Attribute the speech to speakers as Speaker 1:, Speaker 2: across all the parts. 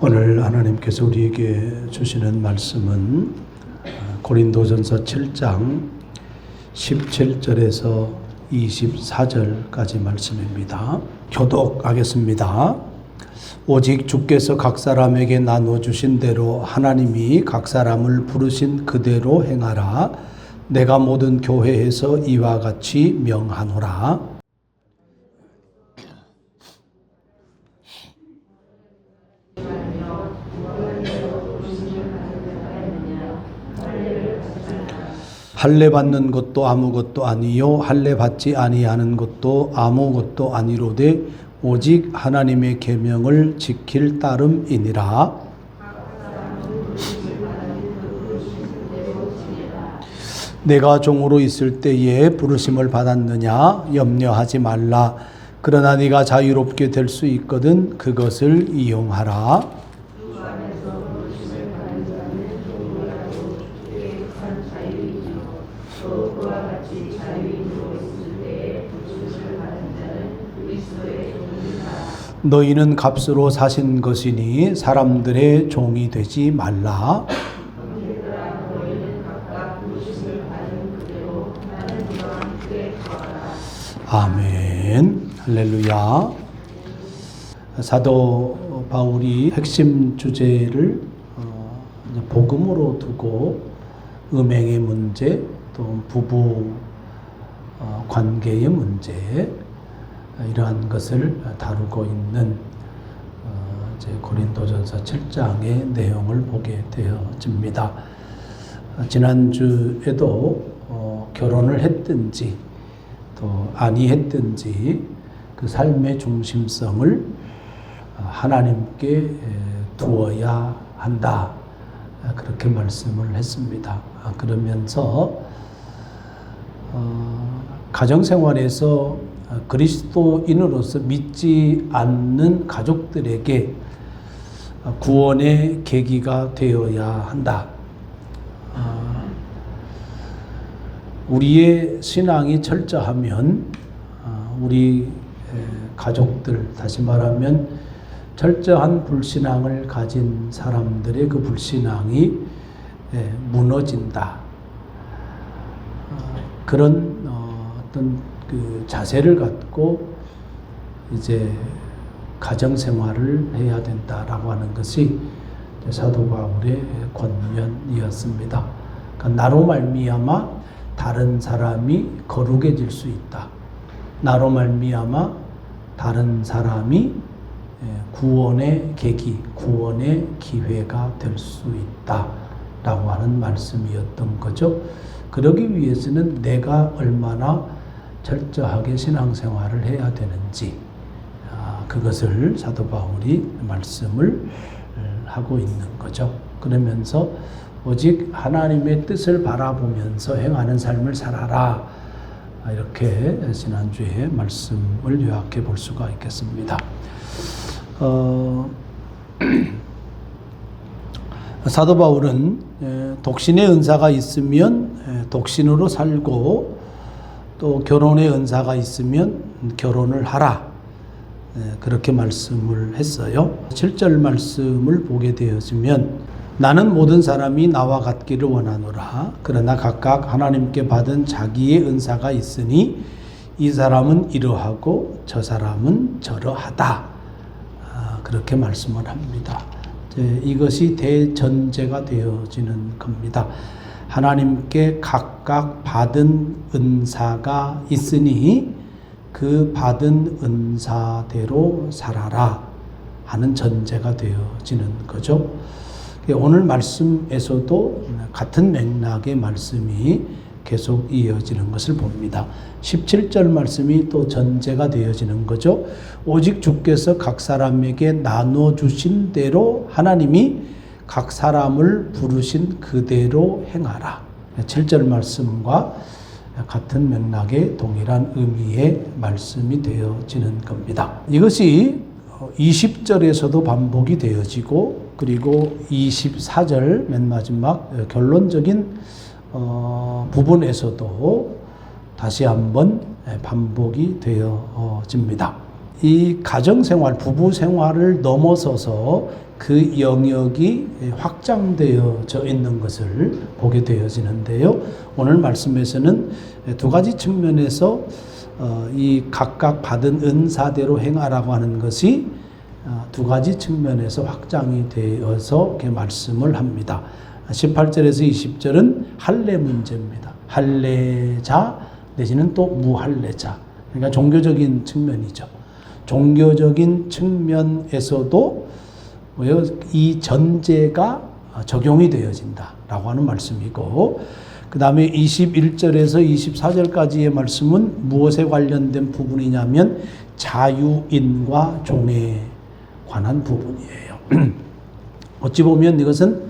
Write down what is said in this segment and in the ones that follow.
Speaker 1: 오늘 하나님께서 우리에게 주시는 말씀은 고린도전서 7장 17절에서 24절까지 말씀입니다. 교독하겠습니다. 오직 주께서 각 사람에게 나눠주신 대로 하나님이 각 사람을 부르신 그대로 행하라. 내가 모든 교회에서 이와 같이 명하노라. 할례 받는 것도 아무것도 아니요 할례 받지 아니하는 것도 아무것도 아니로되 오직 하나님의 계명을 지킬 따름이니라. 내가 종으로 있을 때에 부르심을 받았느냐 염려하지 말라. 그러나 네가 자유롭게 될 수 있거든 그것을 이용하라. 너희는 값으로 사신 것이니 사람들의 종이 되지 말라. 아멘. 할렐루야. 사도 바울이 핵심 주제를 복음으로 두고 음행의 문제, 또 부부 관계의 문제, 이러한 것을 다루고 있는 고린도전서 7장의 내용을 보게 되어집니다. 지난주에도 결혼을 했든지 또 아니했든지 그 삶의 중심성을 하나님께 두어야 한다. 그렇게 말씀을 했습니다. 그러면서 가정생활에서 그리스도인으로서 믿지 않는 가족들에게 구원의 계기가 되어야 한다. 우리의 신앙이 철저하면 우리 가족들, 다시 말하면 철저한 불신앙을 가진 사람들의 그 불신앙이 무너진다. 그런 어떤 그 자세를 갖고 이제 가정생활을 해야 된다라고 하는 것이 사도 바울의 권면이었습니다. 그러니까 나로 말미암아 다른 사람이 거룩해질 수 있다. 나로 말미암아 다른 사람이 구원의 계기, 구원의 기회가 될 수 있다라고 하는 말씀이었던 거죠. 그러기 위해서는 내가 얼마나 철저하게 신앙생활을 해야 되는지 그것을 사도 바울이 말씀을 하고 있는 거죠. 그러면서 오직 하나님의 뜻을 바라보면서 행하는 삶을 살아라. 이렇게 지난주에 말씀을 요약해 볼 수가 있겠습니다. 사도 바울은 독신의 은사가 있으면 독신으로 살고 또 결혼의 은사가 있으면 결혼을 하라. 그렇게 말씀을 했어요. 7절 말씀을 보게 되어지면 나는 모든 사람이 나와 같기를 원하노라. 그러나 각각 하나님께 받은 자기의 은사가 있으니 이 사람은 이러하고 저 사람은 저러하다. 그렇게 말씀을 합니다. 이것이 대전제가 되어지는 겁니다. 하나님께 각각 받은 은사가 있으니 그 받은 은사대로 살아라 하는 전제가 되어지는 거죠. 오늘 말씀에서도 같은 맥락의 말씀이 계속 이어지는 것을 봅니다. 17절 말씀이 또 전제가 되어지는 거죠. 오직 주께서 각 사람에게 나눠주신 대로 하나님이 각 사람을 부르신 그대로 행하라. 7절 말씀과 같은 맥락의 동일한 의미의 말씀이 되어지는 겁니다. 이것이 20절에서도 반복이 되어지고 그리고 24절 맨 마지막 결론적인 부분에서도 다시 한번 반복이 되어집니다. 이 가정생활, 부부생활을 넘어서서 그 영역이 확장되어져 있는 것을 보게 되어지는데요. 오늘 말씀에서는 두 가지 측면에서 이 각각 받은 은사대로 행하라고 하는 것이 두 가지 측면에서 확장이 되어서 이렇게 말씀을 합니다. 18절에서 20절은 할례 문제입니다. 할례자 내지는 또 무할례자. 그러니까 종교적인 측면이죠. 종교적인 측면에서도 이 전제가 적용이 되어진다라고 하는 말씀이고, 그 다음에 21절에서 24절까지의 말씀은 무엇에 관련된 부분이냐면 자유인과 종에 관한 부분이에요. 어찌 보면 이것은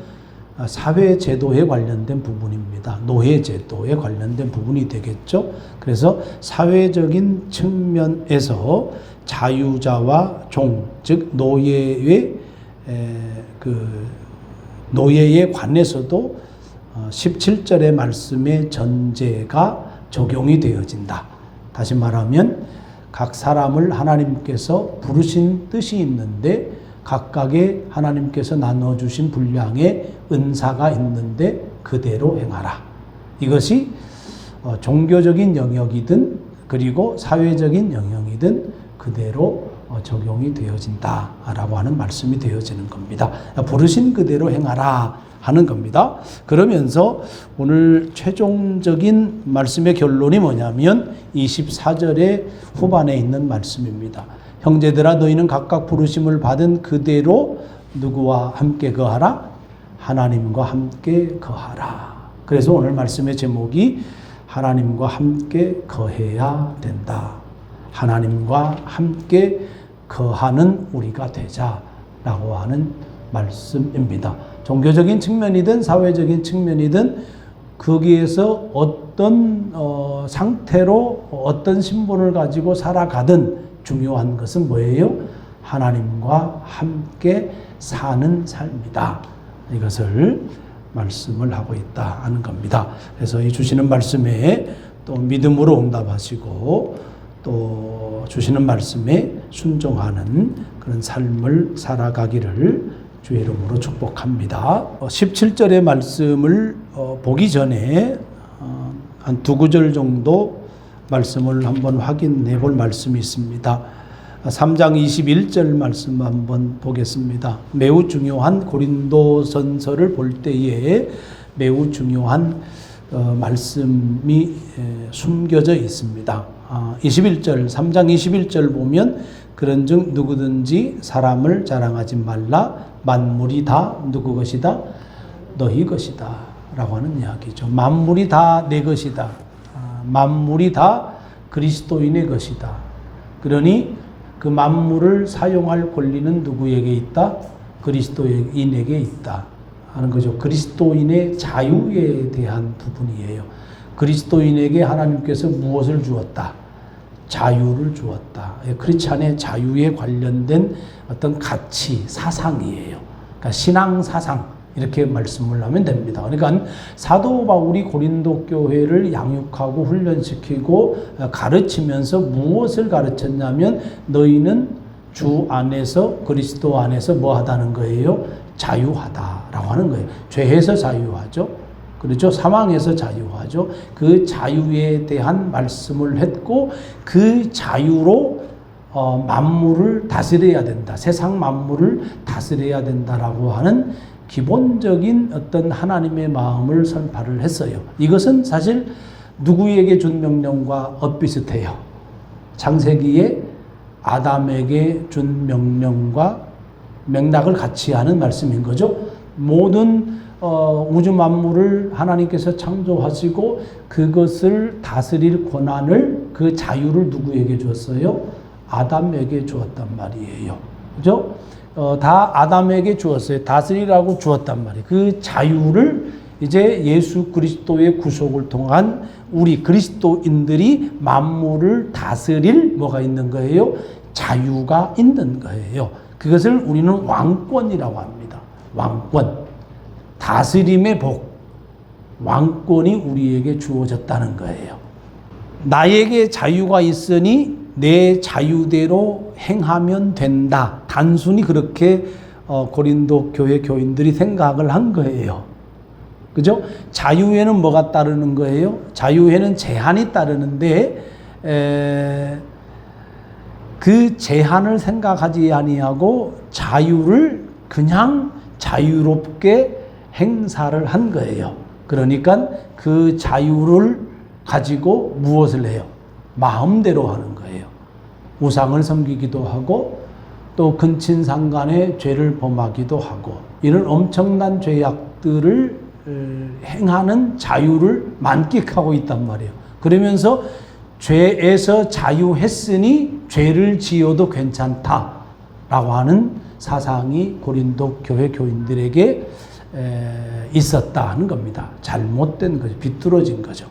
Speaker 1: 사회제도에 관련된 부분입니다. 노예제도에 관련된 부분이 되겠죠. 그래서 사회적인 측면에서 자유자와 종, 즉 노예에 관해서도 17절의 말씀의 전제가 적용이 되어진다. 다시 말하면 각 사람을 하나님께서 부르신 뜻이 있는데 각각의 하나님께서 나눠주신 분량의 은사가 있는데 그대로 행하라. 이것이 종교적인 영역이든 그리고 사회적인 영역이든 그대로 적용이 되어진다라고 하는 말씀이 되어지는 겁니다. 부르신 그대로 행하라 하는 겁니다. 그러면서 오늘 최종적인 말씀의 결론이 뭐냐면 24절의 후반에 있는 말씀입니다. 형제들아 너희는 각각 부르심을 받은 그대로 누구와 함께 거하라? 하나님과 함께 거하라. 그래서 오늘 말씀의 제목이 하나님과 함께 거해야 된다. 하나님과 함께 거하는 우리가 되자라고 하는 말씀입니다. 종교적인 측면이든 사회적인 측면이든 거기에서 어떤 상태로 어떤 신분을 가지고 살아가든 중요한 것은 뭐예요? 하나님과 함께 사는 삶이다. 이것을 말씀을 하고 있다 하는 겁니다. 그래서 이 주시는 말씀에 또 믿음으로 응답하시고 또 주시는 말씀에 순종하는 그런 삶을 살아가기를 주의 이름으로 축복합니다. 17절의 말씀을 보기 전에 한 두 구절 정도 말씀을 한번 확인해 볼 말씀이 있습니다. 3장 21절 말씀 한번 보겠습니다. 매우 중요한 고린도전서를 볼 때에 매우 중요한 말씀이 숨겨져 있습니다. 21절, 3장 21절 보면 그런즉 누구든지 사람을 자랑하지 말라. 만물이 다 누구 것이다? 너희 것이다 라고 하는 이야기죠. 만물이 다 내 것이다. 만물이 다 그리스도인의 것이다. 그러니 그 만물을 사용할 권리는 누구에게 있다? 그리스도인에게 있다 하는 거죠. 그리스도인의 자유에 대한 부분이에요. 그리스도인에게 하나님께서 무엇을 주었다? 자유를 주었다. 크리스찬의 자유에 관련된 어떤 가치, 사상이에요. 그러니까 신앙 사상 이렇게 말씀을 하면 됩니다. 그러니까 사도 바울이 고린도 교회를 양육하고 훈련시키고 가르치면서 무엇을 가르쳤냐면 너희는 주 안에서 그리스도 안에서 뭐 하다는 거예요? 자유하다라고 하는 거예요. 죄에서 자유하죠. 그렇죠? 사망에서 자유하죠. 그 자유에 대한 말씀을 했고 그 자유로 만물을 다스려야 된다. 세상 만물을 다스려야 된다라고 하는 기본적인 어떤 하나님의 마음을 선포를 했어요. 이것은 사실 누구에게 준 명령과 엇비슷해요. 창세기에 아담에게 준 명령과 맥락을 같이 하는 말씀인 거죠. 모든 우주 만물을 하나님께서 창조하시고 그것을 다스릴 권한을 그 자유를 누구에게 주었어요? 아담에게 주었단 말이에요. 그죠? 다 아담에게 주었어요. 다스리라고 주었단 말이에요. 그 자유를 이제 예수 그리스도의 구속을 통한 우리 그리스도인들이 만물을 다스릴 뭐가 있는 거예요? 자유가 있는 거예요. 그것을 우리는 왕권이라고 합니다. 왕권. 다스림의 복. 왕권이 우리에게 주어졌다는 거예요. 나에게 자유가 있으니 내 자유대로 행하면 된다. 단순히 그렇게 고린도 교회 교인들이 생각을 한 거예요. 그죠? 자유에는 뭐가 따르는 거예요? 자유에는 제한이 따르는데 그 제한을 생각하지 아니하고 자유를 그냥 자유롭게 행사를 한 거예요. 그러니까 그 자유를 가지고 무엇을 해요? 마음대로 하는 거예요. 우상을 섬기기도 하고 또 근친상간의 죄를 범하기도 하고 이런 엄청난 죄악들을 행하는 자유를 만끽하고 있단 말이에요. 그러면서 죄에서 자유했으니 죄를 지어도 괜찮다라고 하는 사상이 고린도 교회 교인들에게 있었다 하는 겁니다. 잘못된 거죠. 비뚤어진 거죠.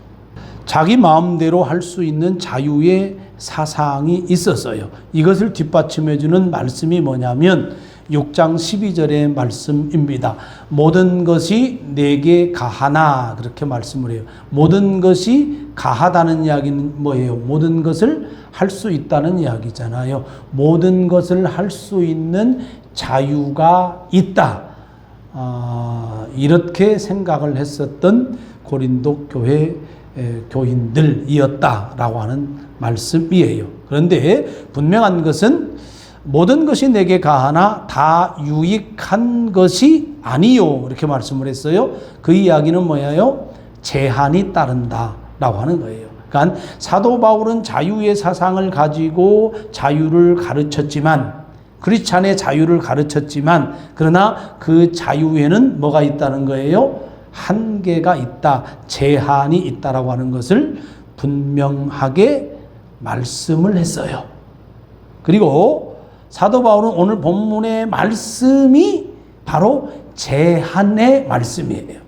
Speaker 1: 자기 마음대로 할 수 있는 자유의 사상이 있었어요. 이것을 뒷받침해주는 말씀이 뭐냐면 6장 12절의 말씀입니다. 모든 것이 내게 가하나 그렇게 말씀을 해요. 모든 것이 가하다는 이야기는 뭐예요? 모든 것을 할 수 있다는 이야기잖아요. 모든 것을 할 수 있는 자유가 있다. 이렇게 생각을 했었던 고린도 교회 교인들이었다라고 하는 말씀이에요. 그런데 분명한 것은 모든 것이 내게 가하나 다 유익한 것이 아니요. 이렇게 말씀을 했어요. 그 이야기는 뭐예요? 제한이 따른다라고 하는 거예요. 그러니까 사도 바울은 자유의 사상을 가지고 자유를 가르쳤지만 크리스찬의 자유를 가르쳤지만 그러나 그 자유에는 뭐가 있다는 거예요? 한계가 있다, 제한이 있다라고 하는 것을 분명하게 말씀을 했어요. 그리고 사도 바울은 오늘 본문의 말씀이 바로 제한의 말씀이에요.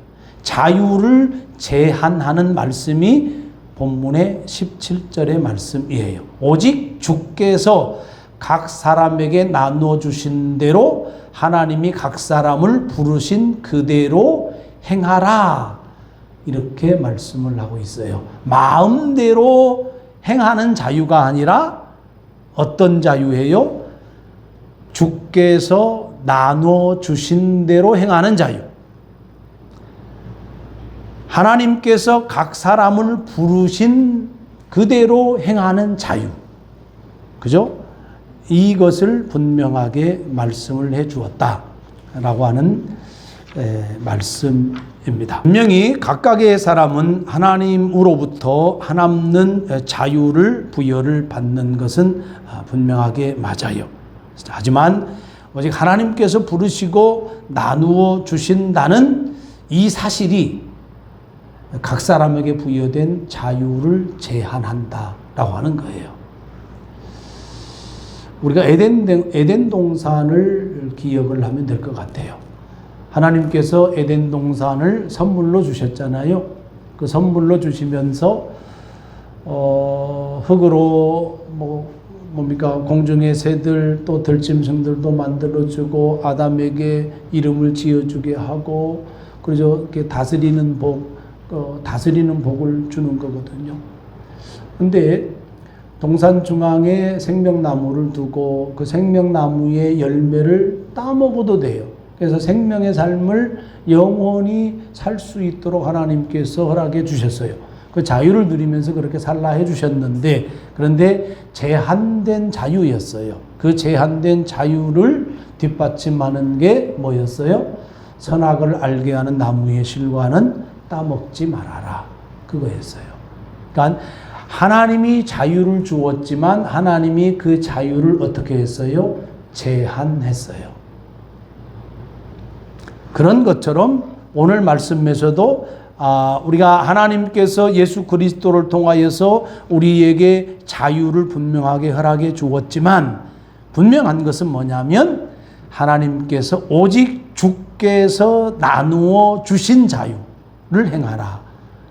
Speaker 1: 자유를 제한하는 말씀이 본문의 17절의 말씀이에요. 오직 주께서 각 사람에게 나누어 주신 대로 하나님이 각 사람을 부르신 그대로 행하라. 이렇게 말씀을 하고 있어요. 마음대로 행하는 자유가 아니라 어떤 자유예요? 주께서 나누어 주신 대로 행하는 자유. 하나님께서 각 사람을 부르신 그대로 행하는 자유. 그죠? 이것을 분명하게 말씀을 해 주었다라고 하는 말씀입니다. 분명히 각각의 사람은 하나님으로부터 한없는 자유를 부여를 받는 것은 분명하게 맞아요. 하지만 오직 하나님께서 부르시고 나누어 주신다는 이 사실이 각 사람에게 부여된 자유를 제한한다라고 하는 거예요. 우리가 에덴 동산을 기억을 하면 될 것 같아요. 하나님께서 에덴 동산을 선물로 주셨잖아요. 그 선물로 주시면서 흙으로 뭡니까 공중의 새들 또 들짐승들도 만들어주고 아담에게 이름을 지어주게 하고 그래서 이렇게 다스리는 복을 주는 거거든요. 근데 동산 중앙에 생명나무를 두고 그 생명나무의 열매를 따먹어도 돼요. 그래서 생명의 삶을 영원히 살 수 있도록 하나님께서 허락해 주셨어요. 그 자유를 누리면서 그렇게 살라 해 주셨는데 그런데 제한된 자유였어요. 그 제한된 자유를 뒷받침하는 게 뭐였어요? 선악을 알게 하는 나무의 실과는 따먹지 말아라. 그거였어요. 그러니까 하나님이 자유를 주었지만 하나님이 그 자유를 어떻게 했어요? 제한했어요. 그런 것처럼 오늘 말씀에서도 우리가 하나님께서 예수 그리스도를 통하여서 우리에게 자유를 분명하게 허락해 주었지만 분명한 것은 뭐냐면 하나님께서 오직 주께서 나누어 주신 자유를 행하라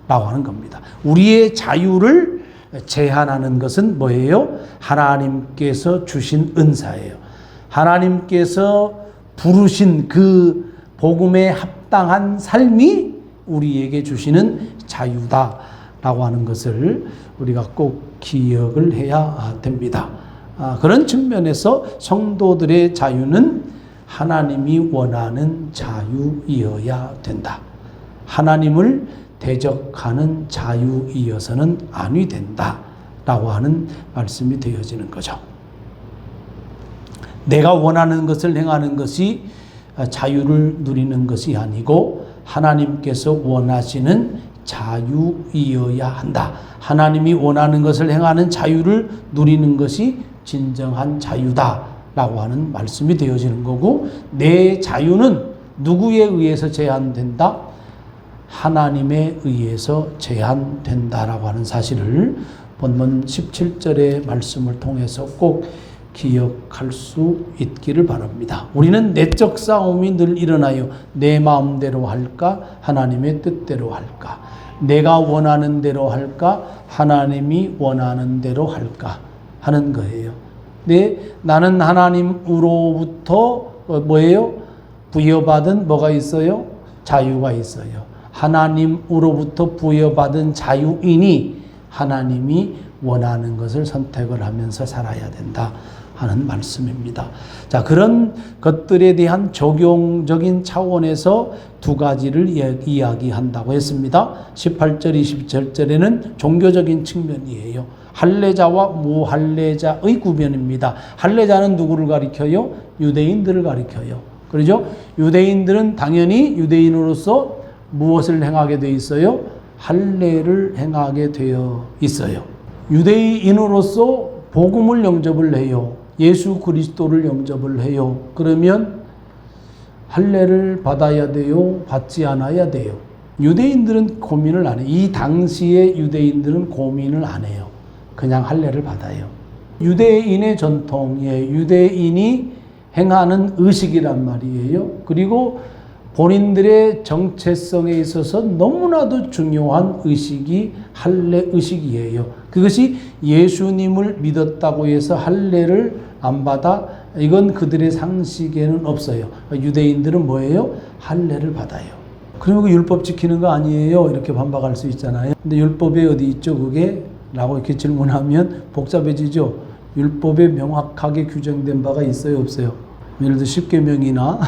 Speaker 1: 라고 하는 겁니다. 우리의 자유를 제한하는 것은 뭐예요? 하나님께서 주신 은사예요. 하나님께서 부르신 그 복음에 합당한 삶이 우리에게 주시는 자유다라고 하는 것을 우리가 꼭 기억을 해야 됩니다. 그런 측면에서 성도들의 자유는 하나님이 원하는 자유이어야 된다. 하나님을 대적하는 자유이어서는 아니 된다. 라고 하는 말씀이 되어지는 거죠. 내가 원하는 것을 행하는 것이 자유를 누리는 것이 아니고 하나님께서 원하시는 자유이어야 한다. 하나님이 원하는 것을 행하는 자유를 누리는 것이 진정한 자유다. 라고 하는 말씀이 되어지는 거고, 내 자유는 누구에 의해서 제한된다? 하나님에 의해서 제한된다라고 하는 사실을 본문 17절의 말씀을 통해서 꼭 기억할 수 있기를 바랍니다. 우리는 내적 싸움이 늘 일어나요. 내 마음대로 할까? 하나님의 뜻대로 할까? 내가 원하는 대로 할까? 하나님이 원하는 대로 할까? 하는 거예요. 네, 나는 하나님으로부터 뭐예요? 부여받은 뭐가 있어요? 자유가 있어요. 하나님으로부터 부여받은 자유이니 하나님이 원하는 것을 선택을 하면서 살아야 된다 하는 말씀입니다. 자, 그런 것들에 대한 적용적인 차원에서 두 가지를 이야기한다고 했습니다. 18절, 20절에는 종교적인 측면이에요. 할례자와 무할례자의 구별입니다. 할례자는 누구를 가리켜요? 유대인들을 가리켜요. 그렇죠? 유대인들은 당연히 유대인으로서 무엇을 행하게 되어 있어요? 할례를 행하게 되어 있어요. 유대인으로서 복음을 영접을 해요. 예수 그리스도를 영접을 해요. 그러면 할례를 받아야 돼요? 받지 않아야 돼요? 유대인들은 고민을 안 해요. 이 당시에 유대인들은 고민을 안 해요. 그냥 할례를 받아요. 유대인의 전통에 유대인이 행하는 의식이란 말이에요. 그리고 본인들의 정체성에 있어서 너무나도 중요한 의식이 할례 의식이에요. 그것이 예수님을 믿었다고 해서 할례를 안 받아? 이건 그들의 상식에는 없어요. 유대인들은 뭐예요? 할례를 받아요. 그러면 그 율법 지키는 거 아니에요? 이렇게 반박할 수 있잖아요. 근데 율법에 어디 있죠, 그게? 라고 이렇게 질문하면 복잡해지죠. 율법에 명확하게 규정된 바가 있어요, 없어요? 예를 들어 10계명이나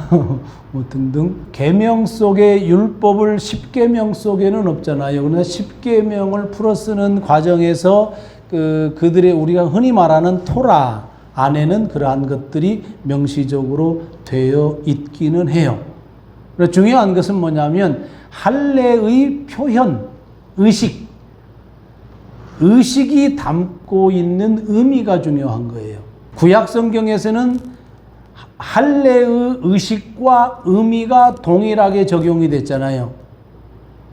Speaker 1: 뭐 등등 계명 속에 율법을 10계명 속에는 없잖아요. 그러나 10계명을 풀어 쓰는 과정에서 그들의 우리가 흔히 말하는 토라 안에는 그러한 것들이 명시적으로 되어 있기는 해요. 그래서 중요한 것은 뭐냐면 할례의 표현, 의식이 담고 있는 의미가 중요한 거예요. 구약 성경에서는 할례의 의식과 의미가 동일하게 적용이 됐잖아요.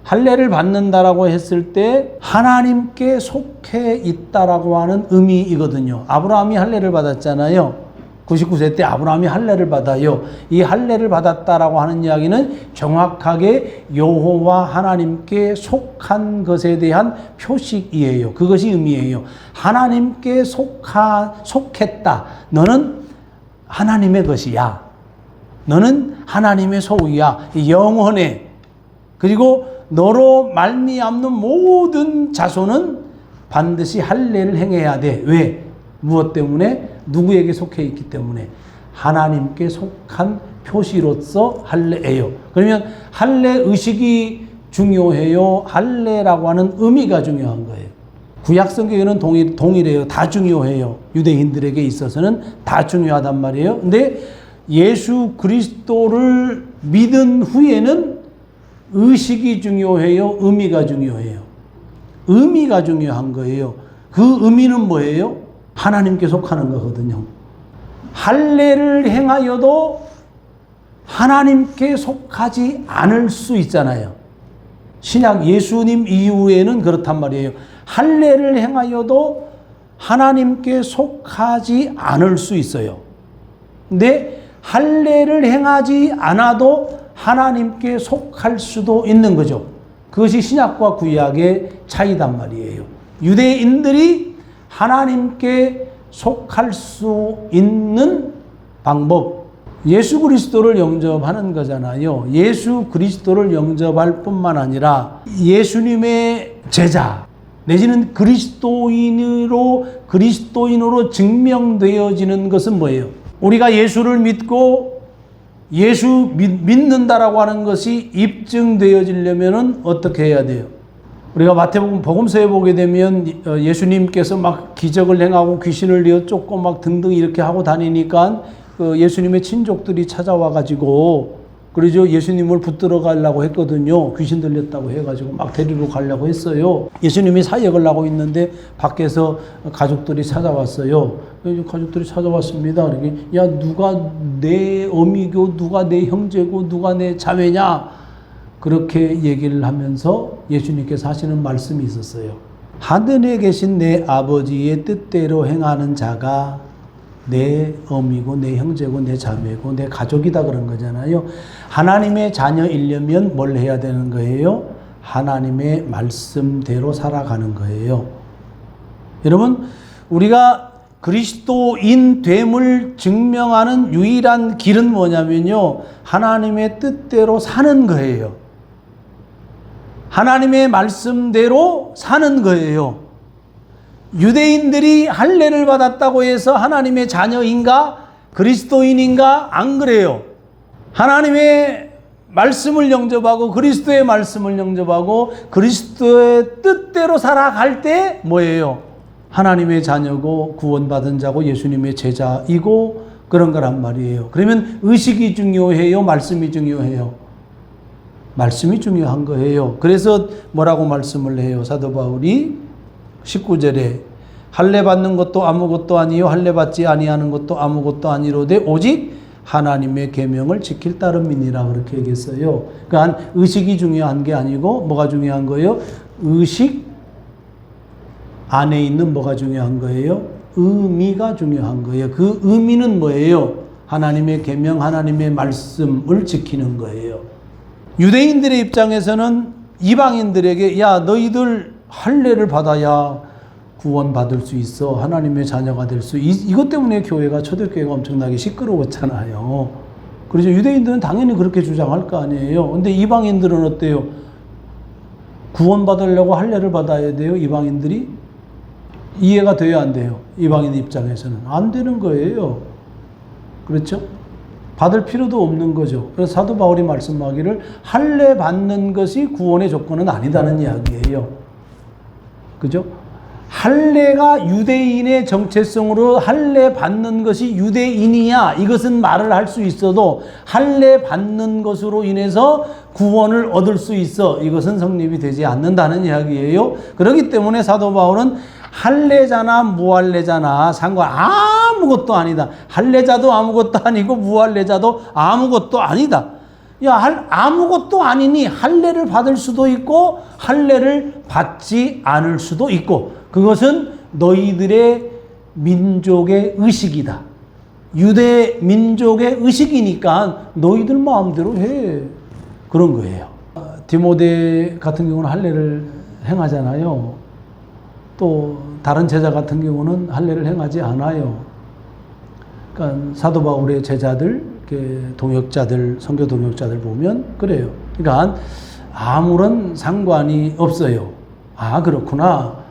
Speaker 1: 할례를 받는다라고 했을 때 하나님께 속해 있다라고 하는 의미이거든요. 아브라함이 할례를 받았잖아요. 99세 때 아브라함이 할례를 받아요. 이 할례를 받았다라고 하는 이야기는 정확하게 여호와 하나님께 속한 것에 대한 표식이에요. 그것이 의미예요. 하나님께 속했다. 너는 하나님의 것이야. 너는 하나님의 소유야. 영원해. 그리고 너로 말미암는 모든 자손은 반드시 할례를 행해야 돼. 왜? 무엇 때문에? 누구에게 속해 있기 때문에. 하나님께 속한 표시로서 할례예요. 그러면 할례 의식이 중요해요? 할례라고 하는 의미가 중요한 거예요. 구약 성경에는 동일해요. 다 중요해요. 유대인들에게 있어서는 다 중요하단 말이에요. 근데 예수 그리스도를 믿은 후에는 의식이 중요해요? 의미가 중요해요? 의미가 중요한 거예요. 그 의미는 뭐예요? 하나님께 속하는 거거든요. 할례를 행하여도 하나님께 속하지 않을 수 있잖아요. 신약 예수님 이후에는 그렇단 말이에요. 할례를 행하여도 하나님께 속하지 않을 수 있어요. 근데 할례를 행하지 않아도 하나님께 속할 수도 있는 거죠. 그것이 신약과 구약의 차이단 말이에요. 유대인들이 하나님께 속할 수 있는 방법, 예수 그리스도를 영접하는 거잖아요. 예수 그리스도를 영접할 뿐만 아니라 예수님의 제자 내지는 그리스도인으로 증명되어지는 것은 뭐예요? 우리가 예수를 믿고 예수 믿는다라고 하는 것이 입증되어지려면은 어떻게 해야 돼요? 우리가 마태복음 복음서에 보게 되면 예수님께서 막 기적을 행하고 귀신을 내어 쫓고 막 등등 이렇게 하고 다니니까 그 예수님의 친족들이 찾아와 가지고 그러죠. 예수님을 붙들어 가려고 했거든요. 귀신 들렸다고 해가지고 막 데리러 가려고 했어요. 예수님이 사역을 하고 있는데 밖에서 가족들이 찾아왔어요. 가족들이 찾아왔습니다. 그러니까 야, 누가 내 어미고 누가 내 형제고 누가 내 자매냐? 그렇게 얘기를 하면서 예수님께서 하시는 말씀이 있었어요. 하늘에 계신 내 아버지의 뜻대로 행하는 자가 내 어미고 내 형제고 내 자매고 내 가족이다 그런 거잖아요. 하나님의 자녀이려면 뭘 해야 되는 거예요? 하나님의 말씀대로 살아가는 거예요. 여러분, 우리가 그리스도인 됨을 증명하는 유일한 길은 뭐냐면요, 하나님의 뜻대로 사는 거예요. 하나님의 말씀대로 사는 거예요. 유대인들이 할례를 받았다고 해서 하나님의 자녀인가? 그리스도인인가? 안 그래요. 하나님의 말씀을 영접하고 그리스도의 말씀을 영접하고 그리스도의 뜻대로 살아갈 때 뭐예요? 하나님의 자녀고 구원받은 자고 예수님의 제자이고 그런 거란 말이에요. 그러면 의식이 중요해요? 말씀이 중요해요? 말씀이 중요한 거예요. 그래서 뭐라고 말씀을 해요? 사도 바울이 19절에 할례 받는 것도 아무것도 아니요 할례 받지 아니하는 것도 아무것도 아니로되 오직 하나님의 계명을 지킬 따름이니라 그렇게 얘기했어요. 그러니까 의식이 중요한 게 아니고 뭐가 중요한 거예요? 의식 안에 있는 뭐가 중요한 거예요? 의미가 중요한 거예요. 그 의미는 뭐예요? 하나님의 계명, 하나님의 말씀을 지키는 거예요. 유대인들의 입장에서는 이방인들에게 야, 너희들 할례를 받아야 구원받을 수 있어. 하나님의 자녀가 될 수. 이것 때문에 교회가 초대교회가 엄청나게 시끄러웠잖아요. 그래서 유대인들은 당연히 그렇게 주장할 거 아니에요. 근데 이방인들은 어때요? 구원받으려고 할례를 받아야 돼요. 이방인들이 이해가 돼야 안 돼요. 이방인 입장에서는 안 되는 거예요. 그렇죠? 받을 필요도 없는 거죠. 그래서 사도 바울이 말씀하기를 할례 받는 것이 구원의 조건은 아니다는 이야기예요. 그죠? 할례가 유대인의 정체성으로 할례 받는 것이 유대인이야 이것은 말을 할 수 있어도 할례 받는 것으로 인해서 구원을 얻을 수 있어 이것은 성립이 되지 않는다는 이야기예요. 그렇기 때문에 사도 바울은 할례자나 무할례자나 아무것도 아니다. 할례자도 아무것도 아니고 무할례자도 아무것도 아니다. 야, 아무것도 아니니 할례를 받을 수도 있고 할례를 받지 않을 수도 있고 그것은 너희들의 민족의 의식이다. 유대 민족의 의식이니까 너희들 마음대로 해. 그런 거예요. 디모데 같은 경우는 할례를 행하잖아요. 또 다른 제자 같은 경우는 할례를 행하지 않아요. 그러니까 사도 바울의 제자들, 동역자들, 선교 동역자들 보면 그래요. 그러니까 아무런 상관이 없어요. 아, 그렇구나.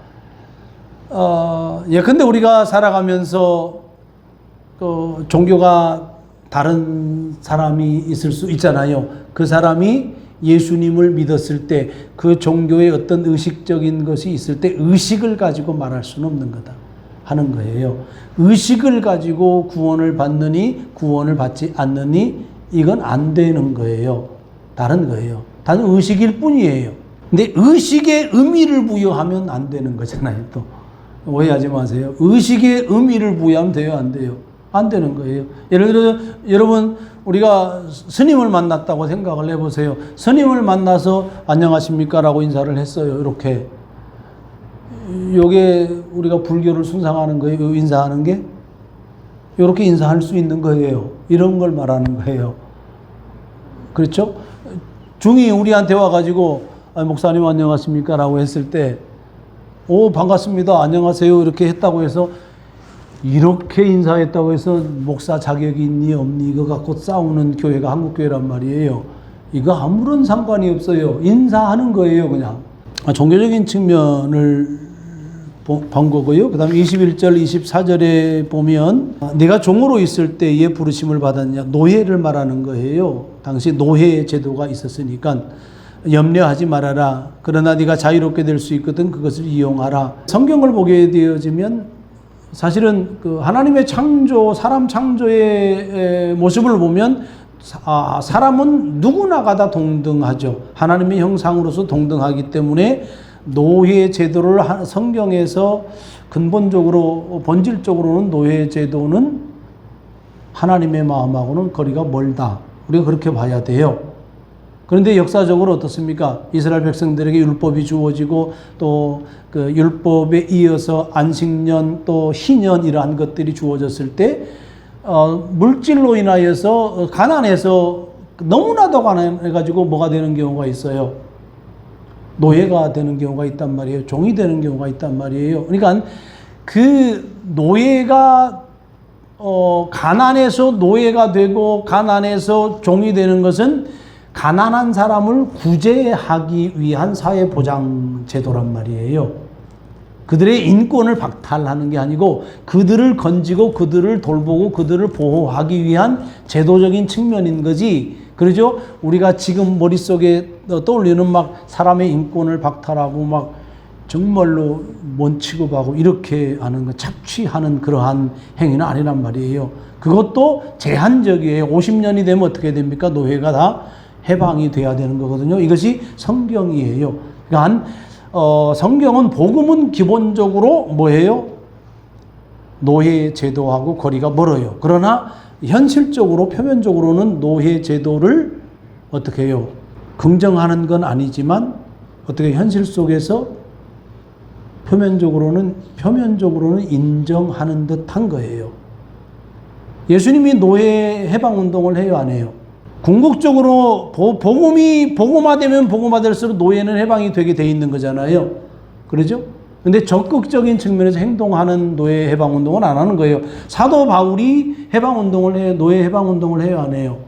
Speaker 1: 근데 우리가 살아가면서 종교가 다른 사람이 있을 수 있잖아요. 그 사람이 예수님을 믿었을 때 그 종교의 어떤 의식적인 것이 있을 때 의식을 가지고 말할 수는 없는 거다 하는 거예요. 의식을 가지고 구원을 받느니 구원을 받지 않느니 이건 안 되는 거예요. 다른 거예요. 단 의식일 뿐이에요. 근데 의식에 의미를 부여하면 안 되는 거잖아요. 또 오해하지 마세요. 의식에 의미를 부여하면 돼요, 안 돼요? 안 되는 거예요. 예를 들어 여러분 우리가 스님을 만났다고 생각을 해보세요. 스님을 만나서 안녕하십니까 라고 인사를 했어요. 이렇게. 요게 우리가 불교를 숭상하는 거예요. 인사하는 게. 이렇게 인사할 수 있는 거예요. 이런 걸 말하는 거예요. 그렇죠? 중이 우리한테 와가지고 목사님 안녕하십니까 라고 했을 때 반갑습니다. 안녕하세요. 이렇게 했다고 해서 이렇게 인사했다고 해서 목사 자격이 있니 없니 이거 갖고 싸우는 교회가 한국교회란 말이에요. 이거 아무런 상관이 없어요. 인사하는 거예요. 그냥 종교적인 측면을 본 거고요. 그 다음에 21절, 24절에 보면 네가 종으로 있을 때에 부르심을 받았냐. 노예를 말하는 거예요. 당시 노예 제도가 있었으니까 염려하지 말아라. 그러나 네가 자유롭게 될 수 있거든 그것을 이용하라. 성경을 보게 되어지면 사실은 그 하나님의 창조, 사람 창조의 모습을 보면 사람은 누구나가 다 동등하죠. 하나님의 형상으로서 동등하기 때문에 노예 제도를 성경에서 근본적으로 본질적으로는 노예 제도는 하나님의 마음하고는 거리가 멀다. 우리가 그렇게 봐야 돼요. 그런데 역사적으로 어떻습니까? 이스라엘 백성들에게 율법이 주어지고 또 그 율법에 이어서 안식년 또 희년 이러한 것들이 주어졌을 때 물질로 인하여서 가난해서 너무나도 가난해가지고 뭐가 되는 경우가 있어요. 노예가 되는 경우가 있단 말이에요. 종이 되는 경우가 있단 말이에요. 그러니까 그 노예가 가난해서 노예가 되고 가난해서 종이 되는 것은 가난한 사람을 구제하기 위한 사회보장 제도란 말이에요. 그들의 인권을 박탈하는 게 아니고 그들을 건지고 그들을 돌보고 그들을 보호하기 위한 제도적인 측면인 거지. 그러죠? 우리가 지금 머릿속에 떠올리는 막 사람의 인권을 박탈하고 막 정말로 못 취급하고 이렇게 하는 거, 착취하는 그러한 행위는 아니란 말이에요. 그것도 제한적이에요. 50년이 되면 어떻게 됩니까? 노예가 다 해방이 돼야 되는 거거든요. 이것이 성경이에요. 그러니까 성경은 복음은 기본적으로 뭐예요? 노예 제도하고 거리가 멀어요. 그러나 현실적으로 표면적으로는 노예 제도를 어떻게 해요? 긍정하는 건 아니지만 어떻게 현실 속에서 표면적으로는 인정하는 듯한 거예요. 예수님이 노예 해방 운동을 해요, 안 해요? 궁극적으로 복음이 복음화되면 복음화될수록 노예는 해방이 되게 돼 있는 거잖아요. 그러죠? 근데 적극적인 측면에서 행동하는 노예 해방 운동은 안 하는 거예요. 사도 바울이 해방 운동을 해요. 노예 해방 운동을 해요, 안 해요?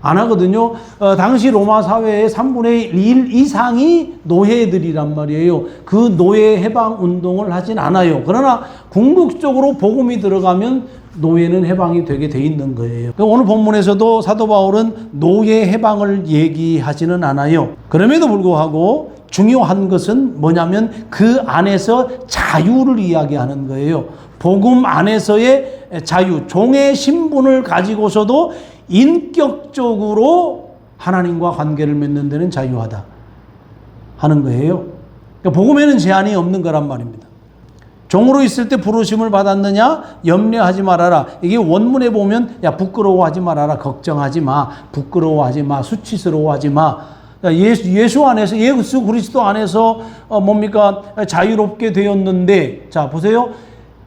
Speaker 1: 안 하거든요. 당시 로마 사회의 3분의 1 이상이 노예들이란 말이에요. 그 노예 해방 운동을 하진 않아요. 그러나 궁극적으로 복음이 들어가면 노예는 해방이 되게 돼 있는 거예요. 오늘 본문에서도 사도 바울은 노예 해방을 얘기하지는 않아요. 그럼에도 불구하고 중요한 것은 뭐냐면 그 안에서 자유를 이야기하는 거예요. 복음 안에서의 자유, 종의 신분을 가지고서도 인격적으로 하나님과 관계를 맺는 데는 자유하다 하는 거예요. 그러니까 복음에는 제한이 없는 거란 말입니다. 종으로 있을 때 부르심을 받았느냐? 염려하지 말아라. 이게 원문에 보면 야 부끄러워하지 말아라. 걱정하지 마. 부끄러워하지 마. 수치스러워하지 마. 예수 안에서 예수 그리스도 안에서 뭡니까? 자유롭게 되었는데 자 보세요.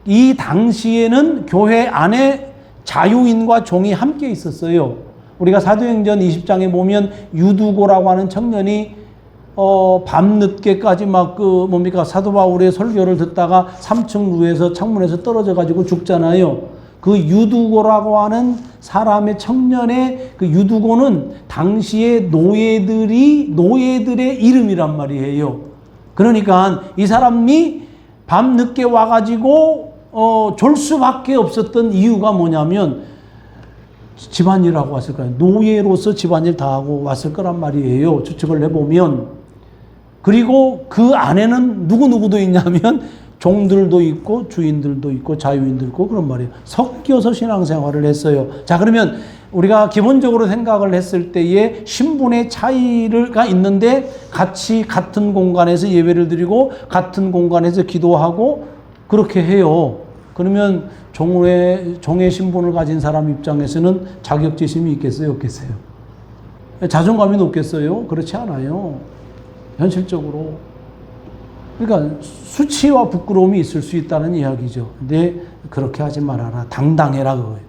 Speaker 1: 이 당시에는 교회 안에 자유인과 종이 함께 있었어요. 우리가 사도행전 20장에 보면 유두고라고 하는 청년이 밤늦게까지 사도 바울의 설교를 듣다가 3층 루에서 창문에서 떨어져 가지고 죽잖아요. 그 유두고라고 하는 사람의 청년의 그 유두고는 당시의 노예들의 이름이란 말이에요. 그러니까 이 사람이 밤늦게 와가지고 졸 수밖에 없었던 이유가 뭐냐면 집안일하고 왔을 거예요. 노예로서 집안일 다 하고 왔을 거란 말이에요. 추측을 해보면. 그리고 그 안에는 누구도 있냐면 종들도 있고 주인들도 있고 자유인들도 있고 그런 말이에요. 섞여서 신앙생활을 했어요. 자, 그러면 우리가 기본적으로 생각을 했을 때에 신분의 차이가 있는데 같이 같은 공간에서 예배를 드리고 같은 공간에서 기도하고 그렇게 해요. 그러면 종의 신분을 가진 사람 입장에서는 자격지심이 있겠어요? 없겠어요? 자존감이 높겠어요? 그렇지 않아요. 현실적으로. 그러니까 수치와 부끄러움이 있을 수 있다는 이야기죠. 근데 그렇게 하지 말아라. 당당해라 그거예요.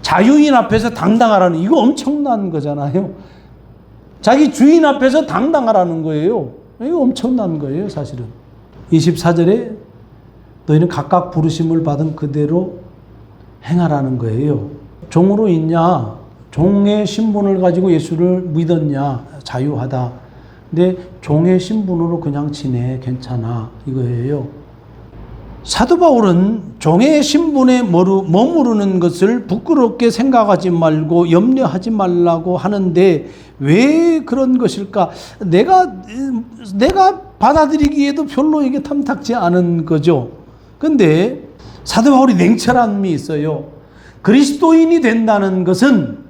Speaker 1: 자유인 앞에서 당당하라는 이거 엄청난 거잖아요. 자기 주인 앞에서 당당하라는 거예요. 이거 엄청난 거예요, 사실은. 24절에 너희는 각각 부르심을 받은 그대로 행하라는 거예요. 종으로 있냐? 종의 신분을 가지고 예수를 믿었냐? 자유하다. 근데 종의 신분으로 그냥 지내. 괜찮아. 이거예요. 사도 바울은 종의 신분에 머무르는 것을 부끄럽게 생각하지 말고 염려하지 말라고 하는데 왜 그런 것일까? 내가 받아들이기에도 별로 이게 탐탁지 않은 거죠. 근데 사도 바울이 냉철함이 있어요. 그리스도인이 된다는 것은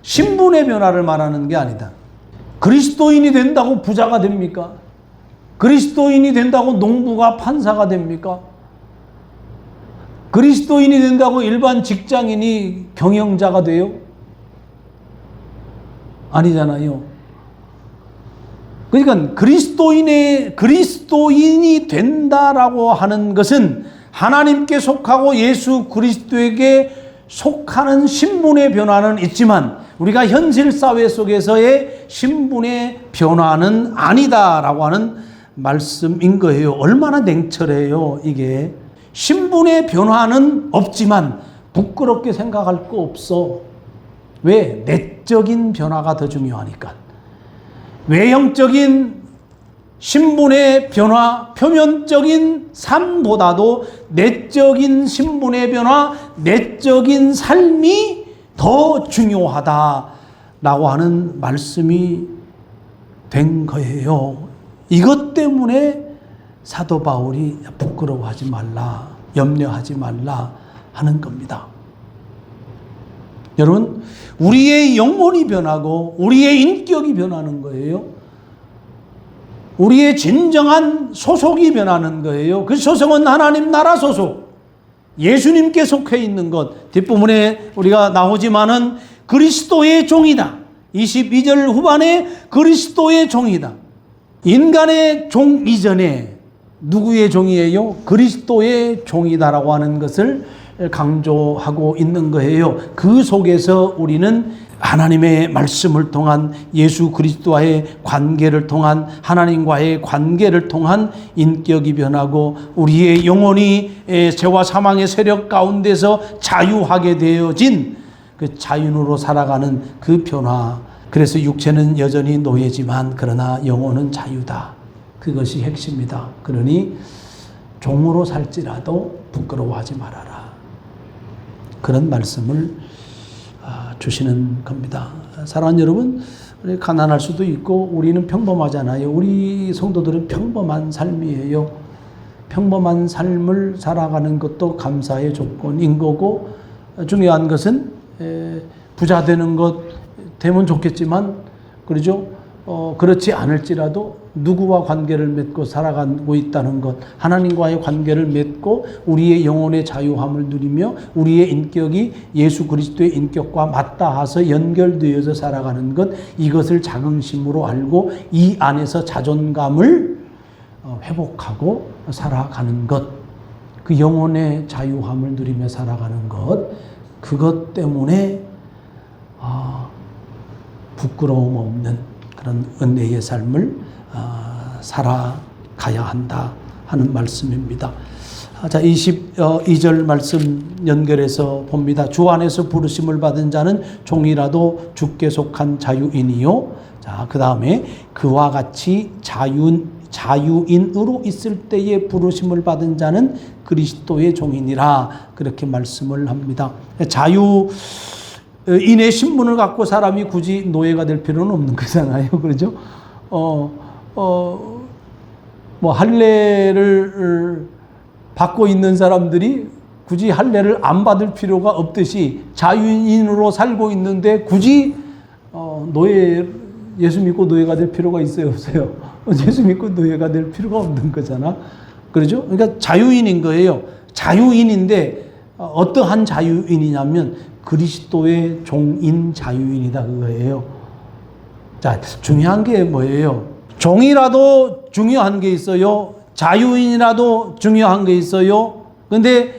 Speaker 1: 신분의 변화를 말하는 게 아니다. 그리스도인이 된다고 부자가 됩니까? 그리스도인이 된다고 농부가 판사가 됩니까? 그리스도인이 된다고 일반 직장인이 경영자가 돼요? 아니잖아요. 그러니까 그리스도인이 된다라고 하는 것은 하나님께 속하고 예수 그리스도에게 속하는 신분의 변화는 있지만 우리가 현실 사회 속에서의 신분의 변화는 아니다라고 하는 말씀인 거예요. 얼마나 냉철해요, 이게. 신분의 변화는 없지만 부끄럽게 생각할 거 없어. 왜? 내적인 변화가 더 중요하니까. 외형적인 신분의 변화, 표면적인 삶보다도 내적인 신분의 변화, 내적인 삶이 더 중요하다라고 하는 말씀이 된 거예요. 이것 때문에 사도 바울이 부끄러워하지 말라, 염려하지 말라 하는 겁니다. 여러분, 우리의 영혼이 변하고 우리의 인격이 변하는 거예요. 우리의 진정한 소속이 변하는 거예요. 그 소속은 하나님 나라 소속, 예수님께 속해 있는 것. 뒷부분에 우리가 나오지만은 그리스도의 종이다. 22절 후반에 그리스도의 종이다. 인간의 종 이전에 누구의 종이에요? 그리스도의 종이다라고 하는 것을 강조하고 있는 거예요. 그 속에서 우리는 하나님의 말씀을 통한 예수 그리스도와의 관계를 통한 하나님과의 관계를 통한 인격이 변하고 우리의 영혼이 죄와 사망의 세력 가운데서 자유하게 되어진 그 자윤으로 살아가는 그 변화. 그래서 육체는 여전히 노예지만 그러나 영혼은 자유다. 그것이 핵심이다. 그러니 종으로 살지라도 부끄러워하지 말아라. 그런 말씀을 주시는 겁니다. 사랑하는 여러분, 가난할 수도 있고 우리는 평범하잖아요. 우리 성도들은 평범한 삶이에요. 평범한 삶을 살아가는 것도 감사의 조건인 거고 중요한 것은 부자 되는 것 되면 좋겠지만 그러죠. 그렇지 않을지라도 누구와 관계를 맺고 살아가고 있다는 것, 하나님과의 관계를 맺고 우리의 영혼의 자유함을 누리며 우리의 인격이 예수 그리스도의 인격과 맞닿아서 연결되어서 살아가는 것, 이것을 자긍심으로 알고 이 안에서 자존감을 회복하고 살아가는 것, 그 영혼의 자유함을 누리며 살아가는 것, 그것 때문에 부끄러움 없는 그런 은혜의 삶을 살아가야 한다 하는 말씀입니다. 자, 22절 말씀 연결해서 봅니다. 주 안에서 부르심을 받은 자는 종이라도 주께 속한 자유인이요. 자, 그 다음에 그와 같이 자유인으로 있을 때에 부르심을 받은 자는 그리스도의 종이니라. 그렇게 말씀을 합니다. 자유인의 신분을 갖고 사람이 굳이 노예가 될 필요는 없는 거잖아요. 그렇죠? 뭐 할례를 받고 있는 사람들이 굳이 할례를 안 받을 필요가 없듯이 자유인으로 살고 있는데 굳이 예수 믿고 노예가 될 필요가 있어요, 없어요? 예수 믿고 노예가 될 필요가 없는 거잖아. 그렇죠? 그러니까 자유인인 거예요. 자유인인데 어떠한 자유인이냐면 그리스도의 종인 자유인이다 그거예요. 자, 중요한 게 뭐예요? 종이라도 중요한 게 있어요. 자유인이라도 중요한 게 있어요. 근데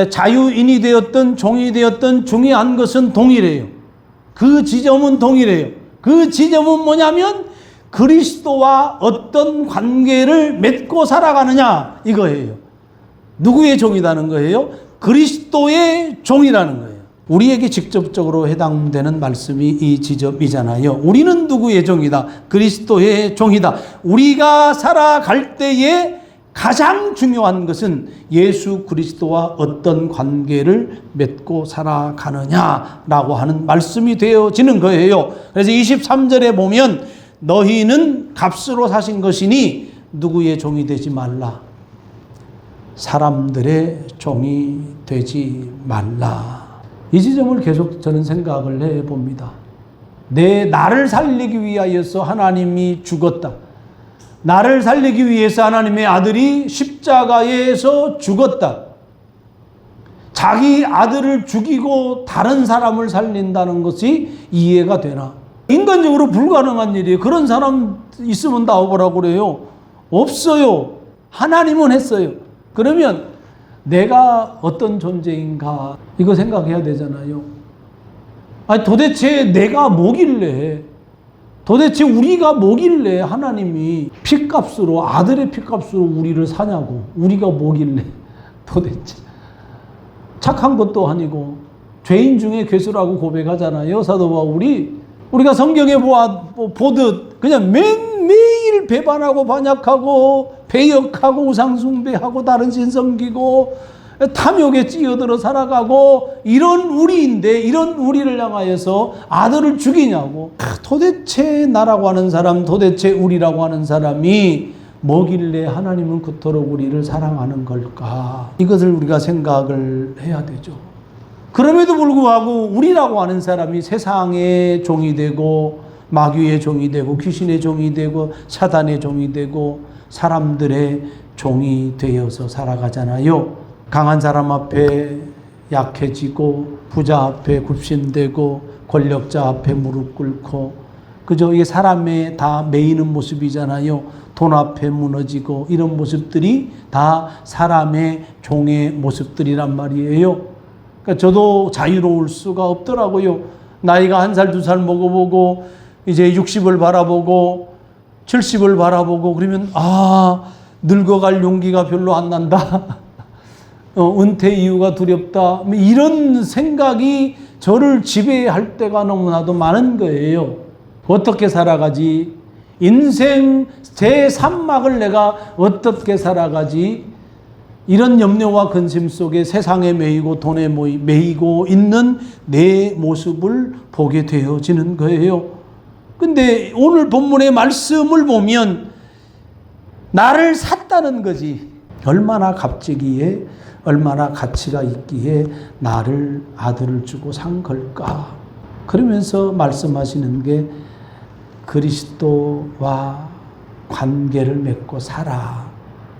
Speaker 1: 자유인이 되었든 종이 되었든 중요한 것은 동일해요. 그 지점은 동일해요. 그 지점은 뭐냐면 그리스도와 어떤 관계를 맺고 살아가느냐 이거예요. 누구의 종이라는 거예요? 그리스도의 종이라는 거예요. 우리에게 직접적으로 해당되는 말씀이 이 지점이잖아요. 우리는 누구의 종이다? 그리스도의 종이다. 우리가 살아갈 때에 가장 중요한 것은 예수 그리스도와 어떤 관계를 맺고 살아가느냐라고 하는 말씀이 되어지는 거예요. 그래서 23절에 보면 너희는 값으로 사신 것이니 누구의 종이 되지 말라. 사람들의 종이 되지 말라. 이 지점을 계속 저는 생각을 해봅니다. 나를 살리기 위하여서 하나님이 죽었다. 나를 살리기 위해서 하나님의 아들이 십자가에서 죽었다. 자기 아들을 죽이고 다른 사람을 살린다는 것이 이해가 되나? 인간적으로 불가능한 일이에요. 그런 사람 있으면 나오라고 그래요. 없어요. 하나님은 했어요. 그러면 내가 어떤 존재인가 이거 생각해야 되잖아요. 아니 도대체 내가 뭐길래, 도대체 우리가 뭐길래 하나님이 피값으로, 아들의 피값으로 우리를 사냐고. 우리가 뭐길래 도대체. 착한 것도 아니고 죄인 중에 괴수라고 고백하잖아요, 사도 바울이. 우리가 성경에 보듯 그냥 매일 배반하고 반역하고 배역하고 우상숭배하고 다른 신 섬기고 탐욕에 찌어들어 살아가고 이런 우리인데, 이런 우리를 향하여서 아들을 죽이냐고. 도대체 나라고 하는 사람, 도대체 우리라고 하는 사람이 뭐길래 하나님은 그토록 우리를 사랑하는 걸까? 이것을 우리가 생각을 해야 되죠. 그럼에도 불구하고 우리라고 하는 사람이 세상의 종이 되고 마귀의 종이 되고 귀신의 종이 되고 사단의 종이 되고 사람들의 종이 되어서 살아가잖아요. 강한 사람 앞에 약해지고 부자 앞에 굽신대고 권력자 앞에 무릎 꿇고, 그저 이게 사람의 다 매이는 모습이잖아요. 돈 앞에 무너지고 이런 모습들이 다 사람의 종의 모습들이란 말이에요. 그러니까 저도 자유로울 수가 없더라고요. 나이가 1살, 2살 먹어보고 이제 60을 바라보고 70을 바라보고 그러면 늙어갈 용기가 별로 안 난다. 은퇴 이유가 두렵다. 이런 생각이 저를 지배할 때가 너무나도 많은 거예요. 어떻게 살아가지? 인생 제3막을 내가 어떻게 살아가지? 이런 염려와 근심 속에 세상에 매이고 돈에 매이고 있는 내 모습을 보게 되어지는 거예요. 근데 오늘 본문의 말씀을 보면 나를 샀다는 거지. 얼마나 값지기에, 얼마나 가치가 있기에 나를 아들을 주고 산 걸까? 그러면서 말씀하시는 게 그리스도와 관계를 맺고 살아.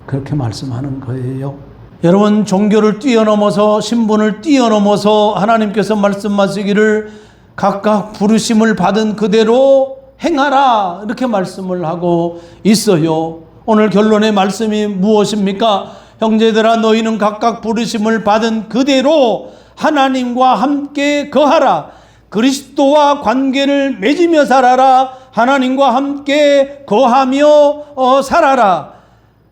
Speaker 1: 그렇게 말씀하는 거예요. 여러분, 종교를 뛰어넘어서, 신분을 뛰어넘어서 하나님께서 말씀하시기를 각각 부르심을 받은 그대로 행하라, 이렇게 말씀을 하고 있어요. 오늘 결론의 말씀이 무엇입니까? 형제들아, 너희는 각각 부르심을 받은 그대로 하나님과 함께 거하라. 그리스도와 관계를 맺으며 살아라. 하나님과 함께 거하며 살아라.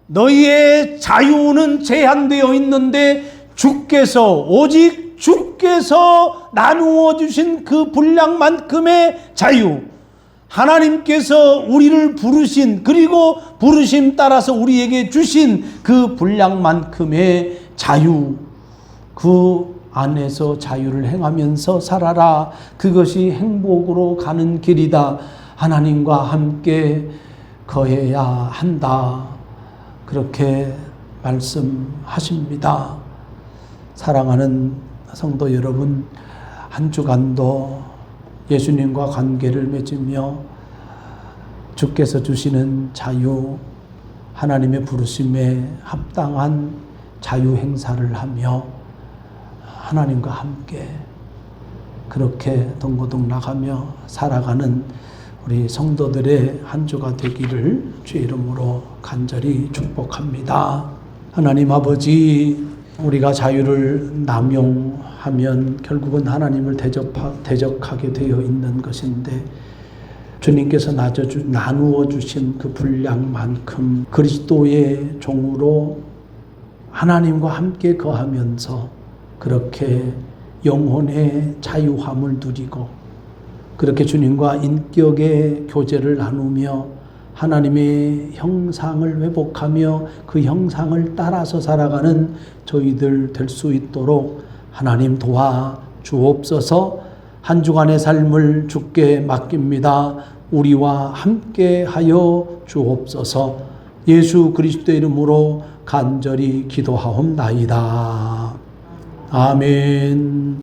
Speaker 1: 너희의 자유는 제한되어 있는데 오직 주께서 나누어 주신 그 분량만큼의 자유, 하나님께서 우리를 부르신, 그리고 부르심 따라서 우리에게 주신 그 분량만큼의 자유, 그 안에서 자유를 행하면서 살아라. 그것이 행복으로 가는 길이다. 하나님과 함께 거해야 한다. 그렇게 말씀하십니다. 사랑하는 성도 여러분, 한 주간도 예수님과 관계를 맺으며 주께서 주시는 자유, 하나님의 부르심에 합당한 자유 행사를 하며 하나님과 함께 그렇게 동고동 나가며 살아가는 우리 성도들의 한 주가 되기를 주의 이름으로 간절히 축복합니다. 하나님 아버지, 우리가 자유를 남용하면 결국은 하나님을 대적하게 되어 있는 것인데, 주님께서 나누어 주신 그 분량만큼 그리스도의 종으로 하나님과 함께 거하면서 그렇게 영혼의 자유함을 누리고 그렇게 주님과 인격의 교제를 나누며 하나님의 형상을 회복하며 그 형상을 따라서 살아가는 저희들 될 수 있도록 하나님 도와 주옵소서. 한 주간의 삶을 주께 맡깁니다. 우리와 함께 하여 주옵소서. 예수 그리스도의 이름으로 간절히 기도하옵나이다. 아멘.